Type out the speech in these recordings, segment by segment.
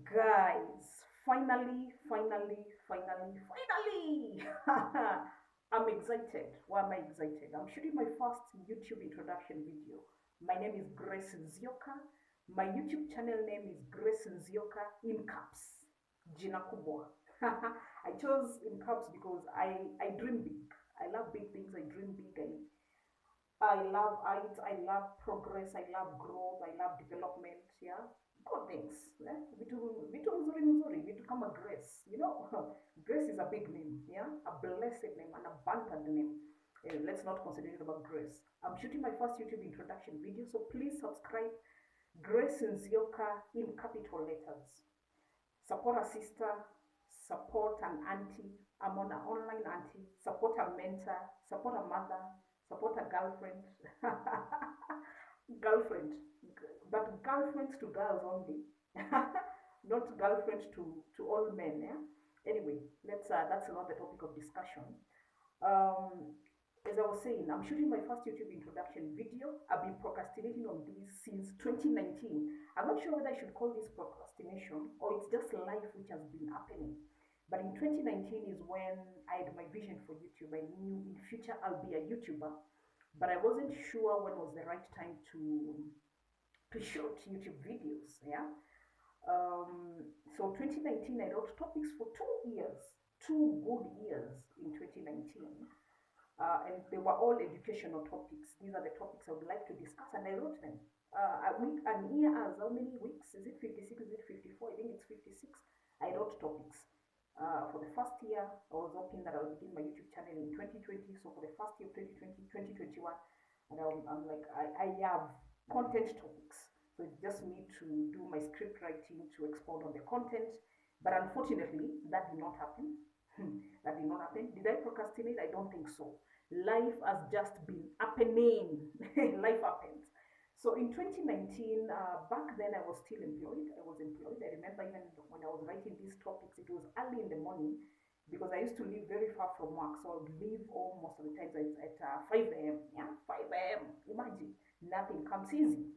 Guys, finally. I'm excited. Why am I excited? I'm shooting my first YouTube introduction video. My name is Grace Nzioka. My YouTube channel name is Grace Nzioka in caps. Jina kubwa. I chose in caps because I dream big. I love big things. I dream big. I love it. I love progress. I love growth. I love development. Yeah, good things. Yeah? Vitu mzuri mzuri. Vitu kama grace. You know, grace is a big name. Yeah, a blessed name, an abundant name. Let's not concentrate about grace. I'm shooting my first YouTube introduction video, so please subscribe. Grace Nzioka in capital letters. Support a sister. Support an auntie. I'm on an online auntie. Support a mentor. Support a mother. Support a girlfriend. Girlfriend. But girlfriends to girls only. Not girlfriend to all men. Yeah? Anyway, that's another topic of discussion. Um, as I was saying, I'm shooting my first YouTube introduction video. I've been procrastinating on this since 2019. I'm not sure whether I should call this procrastination or it's just life which has been happening. But in 2019 is when I had my vision for YouTube. I knew in future I'll be a YouTuber, but I wasn't sure when was the right time to shoot YouTube videos. Yeah. So 2019 I wrote topics for 2 years, 2 good years in 2019. And they were all educational topics. These are the topics I would like to discuss, and I wrote them. A week, an year as how many weeks? Is it 56? Is it 54? I think it's 56. I wrote topics. For the first year, I was hoping that I'll begin my YouTube channel in 2020. So for the first year of 2020, 2021, and I'm like, I have content topics. So it's just me to do my script writing to expound on the content. But unfortunately, that did not happen. That did not happen. Did I procrastinate? I don't think so. Life has just been happening. Life happens. So in 2019, back then I was still employed. I was employed. I remember even when I was writing these topics, it was early in the morning because I used to live very far from work. So I would leave home most of the times at 5 a.m. Yeah, 5 a.m. Imagine, nothing comes easy.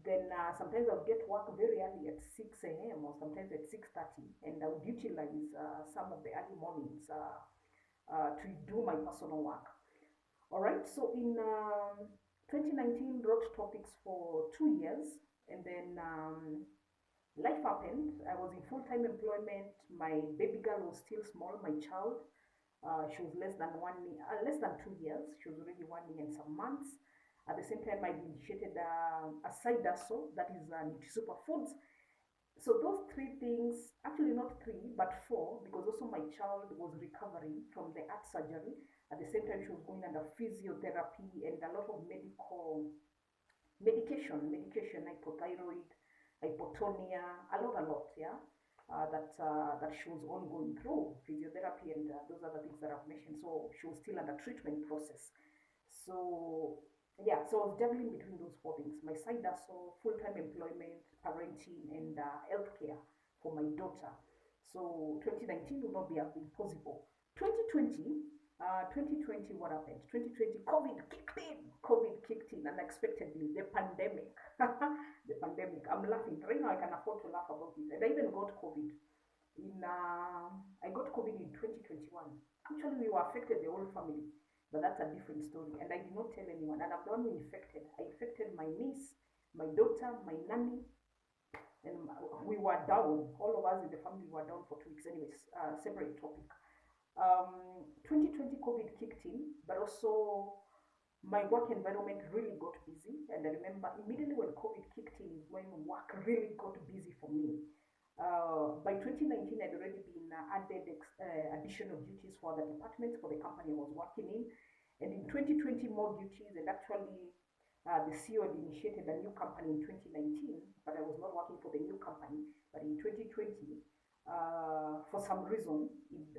Then sometimes I would get work very early at 6 a.m. or sometimes at 6:30, and I would utilize some of the early mornings to do my personal work. All right, so in 2019, wrote topics for 2 years, and then life happened. I was in full-time employment. My baby girl was still small. My child, she was less than 2 years. She was already 1 year and some months. At the same time, I initiated a side hustle that is Super Foods. So those three things, actually not three, but four, because also my child was recovering from the heart surgery. At the same time, she was going under physiotherapy and a lot of medication, hypothyroid, hypotonia, a lot, yeah. That she was ongoing through physiotherapy and those other things that I've mentioned. So she was still under treatment process. So yeah, so I was juggling between those four things: my side hustle, full-time employment, parenting, and healthcare for my daughter. So 2019 would not be have been possible. 2020, 2020, what happened? 2020, COVID kicked in. COVID kicked in unexpectedly. The pandemic, the pandemic. I'm laughing right now. I can afford to laugh about it. And I even got COVID I got COVID in 2021. Actually, we were affected, the whole family, but that's a different story. And I did not tell anyone. And I'm the one who infected. I infected my niece, my daughter, my nanny, and we were down. All of us in the family were down for 2 weeks. Anyways, separate topic. 2020 COVID kicked in, but also my work environment really got busy. And I remember immediately when COVID kicked in is when work really got busy for me. By 2019, I'd already been added additional duties for the department for the company I was working in. And in 2020, more duties, and actually the CEO had initiated a new company in 2019, but I was not working for the new company. But in 2020, for some reason,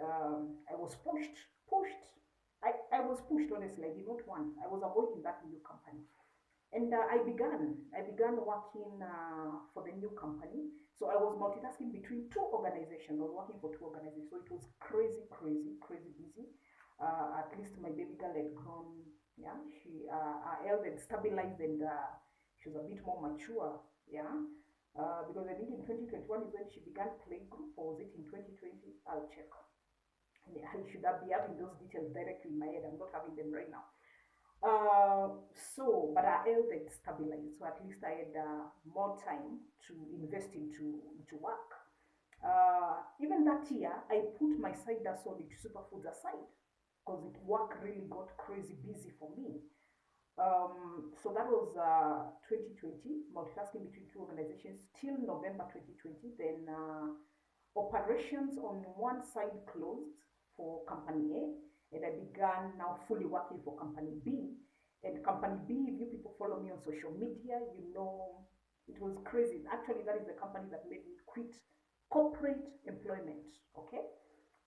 I was pushed. I was pushed, honestly. I did not want. I was avoiding that new company. And I began working for the new company. So I was multitasking between two organizations. I was working for two organizations. So it was crazy busy. At least my baby girl had grown. Yeah, she her health had stabilized, and she was a bit more mature. Yeah. Because I think in 2021 is when she began playgroup, or was it in 2020? I'll check. And I should have be having those details directly in my head. I'm not having them right now. But our health had stabilized, so at least I had more time to invest into work. Even that year, I put my side hustle into superfoods aside because it work really got crazy busy for me. So that was 2020, multitasking between two organizations till November 2020. Then operations on one side closed for company A, and I began now fully working for company B. And company B, if you people follow me on social media, you know it was crazy. Actually, that is the company that made me quit corporate employment. Okay,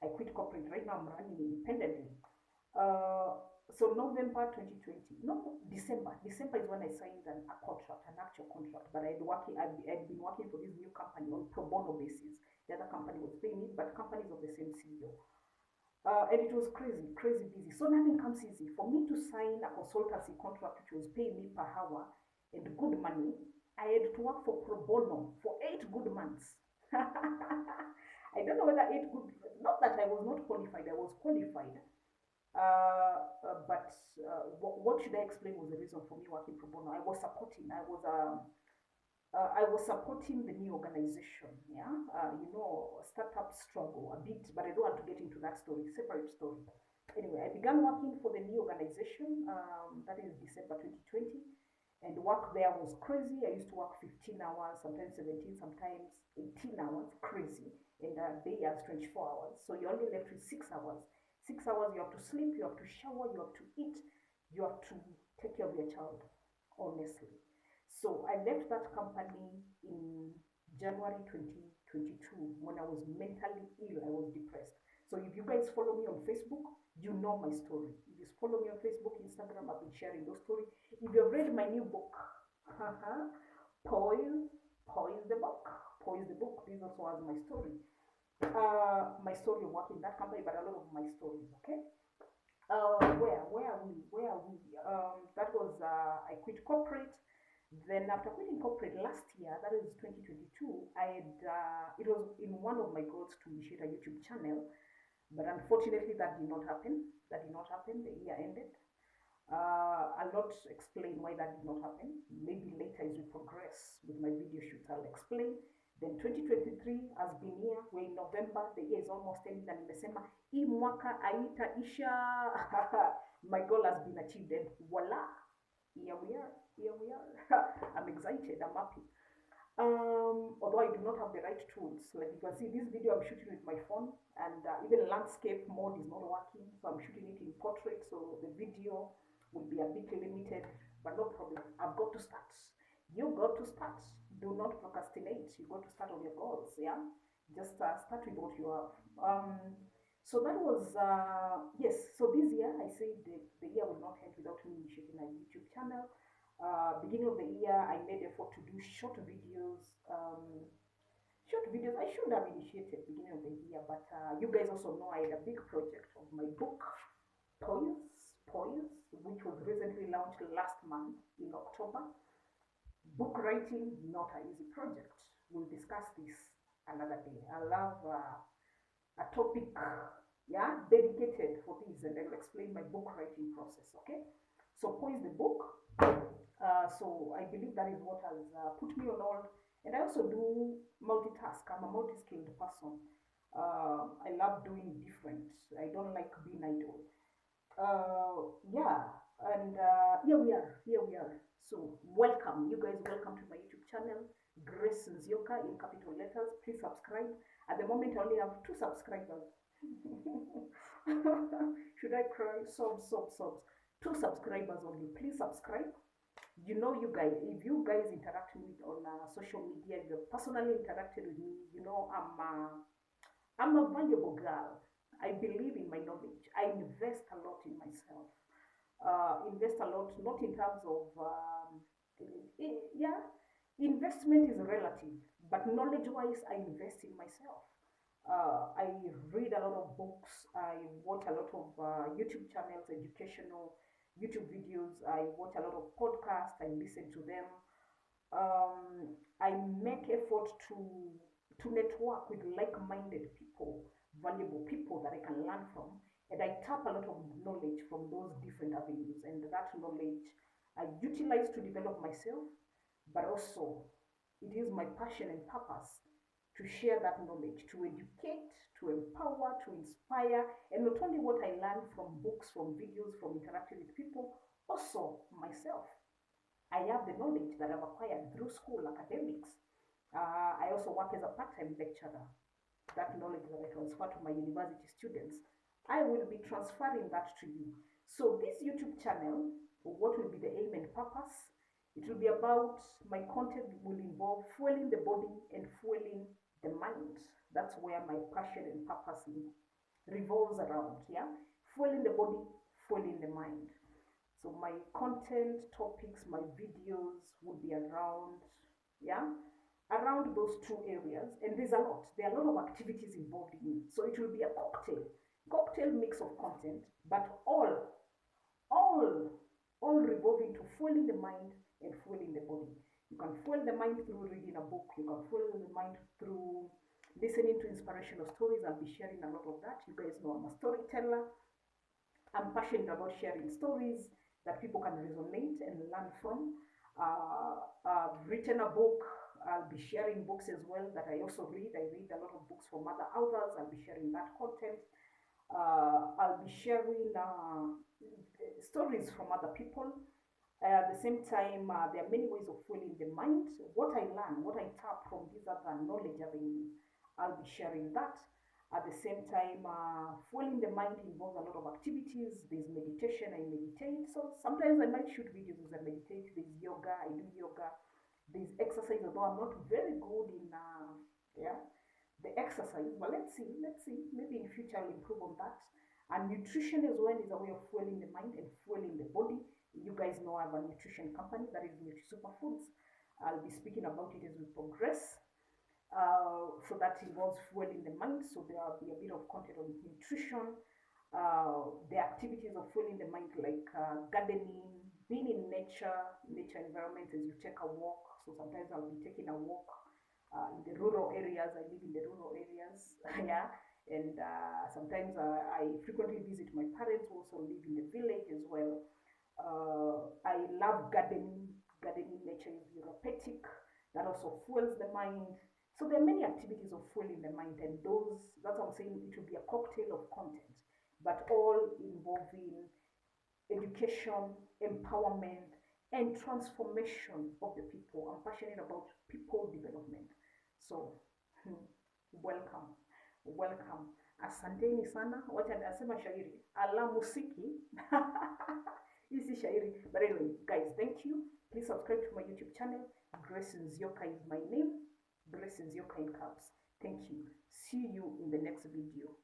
I quit corporate. Right now, I'm running independently. Uh, so November 2020, no, December is when I signed a contract, an actual contract. But I'd been working for this new company on pro bono basis. The other company was paying me, but companies of the same CEO. And it was crazy, crazy busy. So nothing comes easy. For me to sign a consultancy contract which was paying me per hour and good money, I had to work for pro bono for 8 good months. I don't know whether 8 good, not that I was not qualified, I was qualified. What should I explain was the reason for me working pro bono? I was supporting the new organization. Yeah, startup struggle a bit, but I don't want to get into that story. Separate story. Anyway, I began working for the new organization. That is December 2020, and work there was crazy. I used to work 15 hours, sometimes 17, sometimes 18 hours, crazy. And day has 24 hours, so you're only left with 6 hours. 6 hours, you have to sleep, you have to shower, you have to eat, you have to take care of your child, honestly. So I left that company in January 2022 when I was mentally ill. I was depressed. So if you guys follow me on Facebook, you know my story. If you follow me on Facebook, Instagram, I've been sharing those stories. If you've read my new book, Poise, Poise the book, Poise the book. This also has my story. My story of working in that company, but a lot of my stories. Okay. Where are we? Where are we? That was I quit corporate. Then after quitting corporate last year, that is 2022, I had it was in one of my goals to initiate a YouTube channel, but unfortunately that did not happen. That did not happen. The year ended. I'll not explain why that did not happen. Maybe later as we progress with my video shoots, I'll explain. Then 2023 has been here. We're in November. The year is almost ending, and in December, mwaka aita isha. My goal has been achieved, and voila, here we are. Here we are. I'm excited. I'm happy. Although I do not have the right tools, like you can see, this video I'm shooting with my phone, and even landscape mode is not working, so I'm shooting it in portrait, so the video will be a bit limited, but no problem. I've got to start. You got to start. Do not procrastinate. You got to start on your goals. Yeah, just start with what you have. So that was yes. So this year, I say the year will not end without me initiating a YouTube channel. Beginning of the year, I made effort to do short videos. Short videos. I should have initiated beginning of the year, but you guys also know I had a big project of my book, Poise, which was recently launched last month in October. Book writing, not an easy project. We'll discuss this another day. I love a topic, yeah, dedicated for this, and I'll explain my book writing process. Okay, so Poise the book. So I believe that is what has put me on hold. And I also do multitask. I'm a multi-skilled person. I love doing different. I don't like being idle. Yeah, and here we are. Here we are. So welcome, you guys. Welcome to my YouTube channel, Grace Nzioka in capital letters. Please subscribe. At the moment, I only have 2 subscribers. Should I cry? Sobs, sobs, sobs. 2 subscribers only. Please subscribe. You know, you guys, if you guys interact with me on social media, if you've personally interacted with me, you know I'm a valuable girl. I believe in my knowledge. I invest a lot in myself. Invest a lot, not in terms of yeah, investment is relative, but knowledge-wise, I invest in myself. I read a lot of books. I watch a lot of YouTube channels, educational YouTube videos. I watch a lot of podcasts. I listen to them. I make effort to network with like-minded people, valuable people that I can learn from, and I tap a lot of knowledge from those different avenues, and that knowledge I utilize to develop myself, but also it is my passion and purpose to share that knowledge, to educate, to empower, to inspire, and not only what I learn from books, from videos, from interacting with people, also myself. I have the knowledge that I've acquired through school academics. I also work as a part-time lecturer. That knowledge that I transfer to my university students, I will be transferring that to you. So this YouTube channel, what will be the aim and purpose? It will be about, my content will involve fueling the body and fueling the mind. That's where my passion and purpose revolves around, yeah? Fueling the body, fueling the mind. So my content topics, my videos would be around, yeah, around those two areas. And there's a lot. There are a lot of activities involved in it. So it will be a cocktail mix of content, but all, all revolving to fueling the mind and fueling the body. You can fuel the mind through reading a book. You can fuel the mind through listening to inspirational stories. I'll be sharing a lot of that. You guys know I'm a storyteller. I'm passionate about sharing stories that people can resonate and learn from. I've written a book. I'll be sharing books as well that I also read. I read a lot of books from other authors. I'll be sharing that content. I'll be sharing stories from other people. At the same time, there are many ways of fueling the mind. What I learn, what I tap from these other knowledge avenues, I'll be sharing that. At the same time, fueling the mind involves a lot of activities. There's meditation, I meditate. So sometimes I might shoot videos as I meditate. There's yoga, I do yoga. There's exercise, although I'm not very good in yeah, the exercise. But let's see. Maybe in future I'll improve on that. And nutrition as well is a way of fueling the mind and fueling the body. You guys know I have a nutrition company that is Nutri Superfoods. I'll be speaking about it as we progress. So that involves fueling the mind. So there will be a bit of content on nutrition, the activities of fueling the mind, like gardening, being in nature environment as you take a walk. So sometimes I'll be taking a walk in the rural areas. I live in the rural areas, yeah. And sometimes I frequently visit my parents who also live in the village as well. I love gardening. Gardening, nature is therapeutic. That also fuels the mind. So there are many activities of fueling the mind, and that's what I'm saying, it will be a cocktail of content, but all involving education, empowerment, and transformation of the people. I'm passionate about people development. So, welcome, welcome. Asanteni sana. Wacha nasema shairi. Ala musiki. Easy shairi. But anyway, guys, thank you. Please subscribe to my YouTube channel. Grace Nzioka is my name. Blessings, your kind caps. Thank you. See you in the next video.